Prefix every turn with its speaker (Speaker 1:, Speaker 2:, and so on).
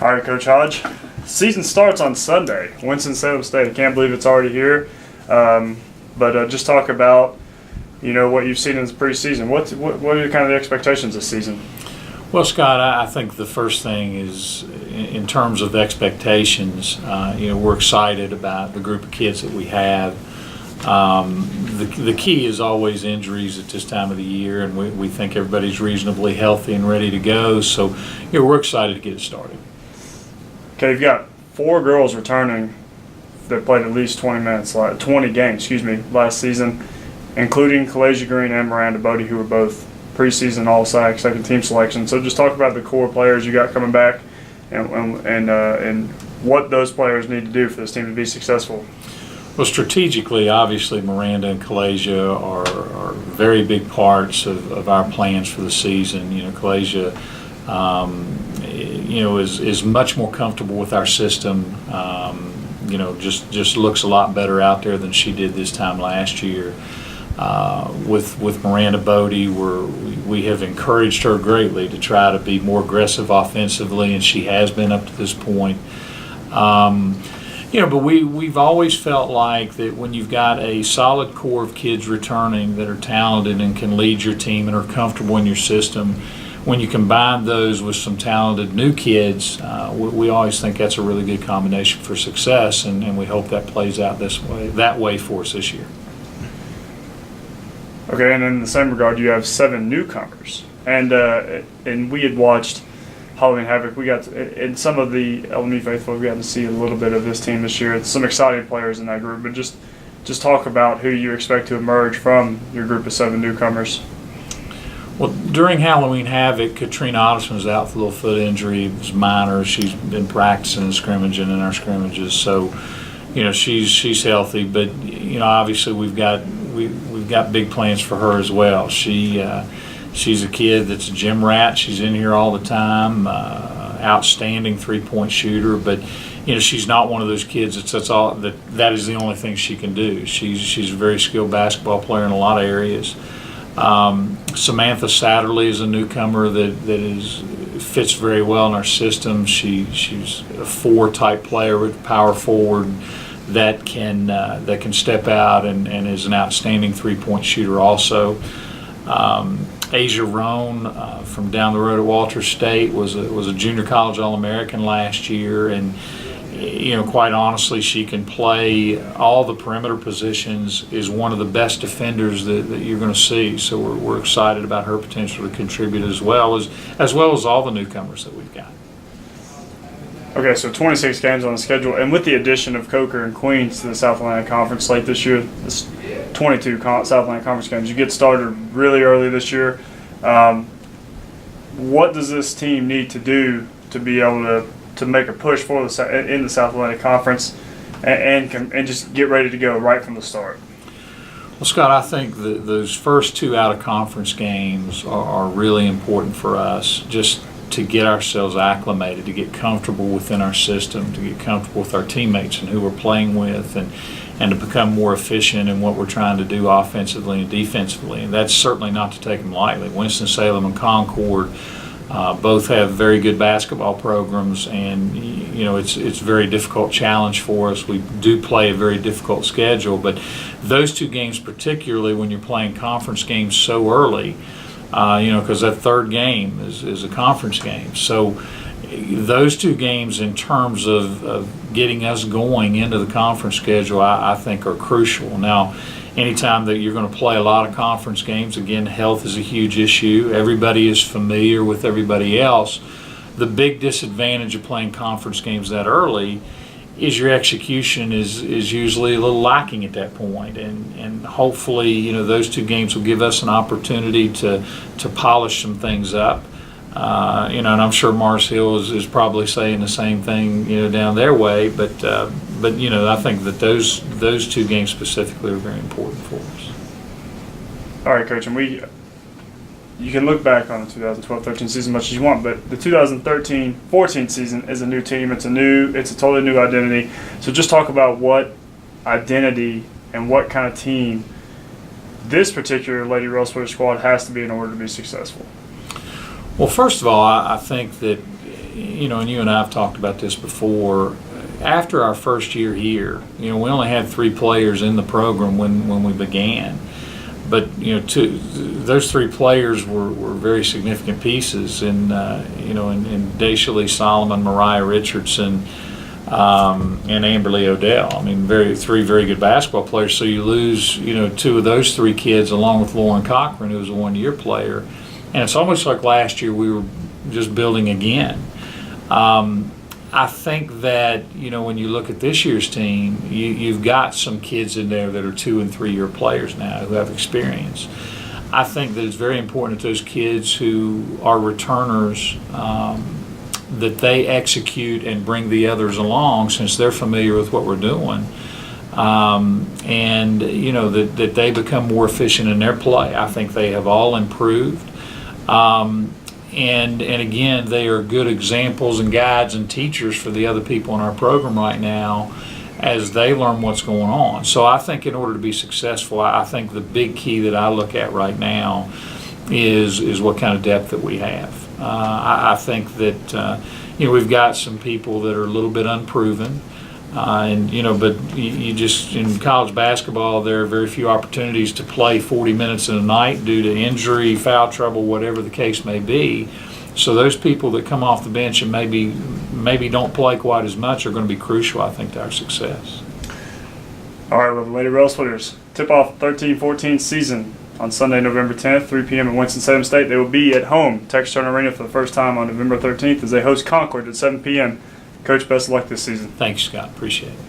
Speaker 1: All right, Coach Hodge. Season starts on Sunday. Winston-Salem State. I can't believe it's already here. But just talk about, what you've seen in this preseason. What are kind of the expectations this season?
Speaker 2: Well, Scott, I think the first thing is in terms of expectations. We're excited about the group of kids that we have. The key is always injuries at this time of the year, and we think everybody's reasonably healthy and ready to go. So, we're excited to get it started.
Speaker 1: Okay, you've got 4 girls returning that played at least 20 games, last season, including Kalasia Green and Miranda Bodie, who were both preseason All-SAC second team selection. So just talk about the core players you got coming back and what those players need to do for this team to be successful.
Speaker 2: Well, strategically, obviously, Miranda and Kalasia are very big parts of our plans for the season. Kalasia, is much more comfortable with our system. Just looks a lot better out there than she did this time last year. With Miranda Bodie, we have encouraged her greatly to try to be more aggressive offensively, and she has been up to this point. But we've always felt like that when you've got a solid core of kids returning that are talented and can lead your team and are comfortable in your system, when you combine those with some talented new kids, we always think that's a really good combination for success, and we hope that plays out that way for us this year.
Speaker 1: Okay, and in the same regard, you have 7 newcomers, and we had watched Halloween Havoc. We got in some of the LMU faithful. We got to see a little bit of this team this year. It's some exciting players in that group, but just talk about who you expect to emerge from your group of 7 newcomers.
Speaker 2: Well, during Halloween Havoc, Katrina Otterson was out with a little foot injury. It was minor. She's been practicing and scrimmaging in our scrimmages, so she's healthy. But obviously we've got big plans for her as well. She's a kid that's a gym rat. She's in here all the time. Outstanding 3-point shooter, but she's not one of those kids that is the only thing she can do. She's a very skilled basketball player in a lot of areas. Samantha Satterley is a newcomer that fits very well in our system. She's a 4-type player with power forward that can step out and is an outstanding 3-point shooter also. Asia Roan from down the road at Walter State was a junior college All-American last year, and quite honestly, she can play all the perimeter positions, is one of the best defenders that you're going to see. So we're excited about her potential to contribute as well as all the newcomers that we've got.
Speaker 1: Okay, so 26 games on the schedule, and with the addition of Coker and Queens to the South Atlantic Conference slate this year, this 22 South Atlantic Conference games, you get started really early this year. What does this team need to do to be able to make a push for in the South Atlantic Conference and just get ready to go right from the start?
Speaker 2: Well, Scott, I think those first 2 out-of-conference games are really important for us, just to get ourselves acclimated, to get comfortable within our system, to get comfortable with our teammates and who we're playing with, and to become more efficient in what we're trying to do offensively and defensively. And that's certainly not to take them lightly. Winston-Salem and Concord both have very good basketball programs, and it's a very difficult challenge for us. We do play a very difficult schedule, but those 2 games particularly, when you're playing conference games so early, because that 3rd game is a conference game. So those 2 games in terms of getting us going into the conference schedule, I think are crucial. Now, anytime that you're going to play a lot of conference games, again, health is a huge issue. Everybody is familiar with everybody else. The big disadvantage of playing conference games that early is your execution is usually a little lacking at that point, and hopefully those 2 games will give us an opportunity to polish some things up. And I'm sure Mars Hill is probably saying the same thing down their way, but I think that those 2 games specifically are very important for us.
Speaker 1: All right, Coach, and you can look back on the 2012-13 season as much as you want, but the 2013-14 season is a new team. It's a totally new identity. So just talk about what identity and what kind of team this particular Lady Railsplitter squad has to be in order to be successful.
Speaker 2: Well, first of all, I think that and you and I have talked about this before. After our first year here, we only had 3 players in the program when we began. But those 3 players were very significant pieces in Daisha Solomon, Mariah Richardson, and Amberly Odell. I mean, 3 very good basketball players. So you lose 2 of those 3 kids along with Lauren Cochran, who was a 1-year player, and it's almost like last year we were just building again. I think that when you look at this year's team, you've got some kids in there that are 2- and 3-year players now who have experience. I think that it's very important that those kids who are returners, that they execute and bring the others along, since they're familiar with what we're doing, and that they become more efficient in their play. I think they have all improved. And again, they are good examples and guides and teachers for the other people in our program right now as they learn what's going on. So I think in order to be successful, I think the big key that I look at right now is what kind of depth that we have. I think that we've got some people that are a little bit unproven. But you just, in college basketball, there are very few opportunities to play 40 minutes in a night due to injury, foul trouble, whatever the case may be. So those people that come off the bench and maybe don't play quite as much are going to be crucial, I think, to our success.
Speaker 1: All right, well, the Lady Railsplitters tip off 13-14 season on Sunday, November 10th, 3 p.m. in Winston-Salem State. They will be at home, Texas Arena, for the first time on November 13th as they host Concord at 7 p.m. Coach, best of luck this season.
Speaker 2: Thanks, Scott. Appreciate it.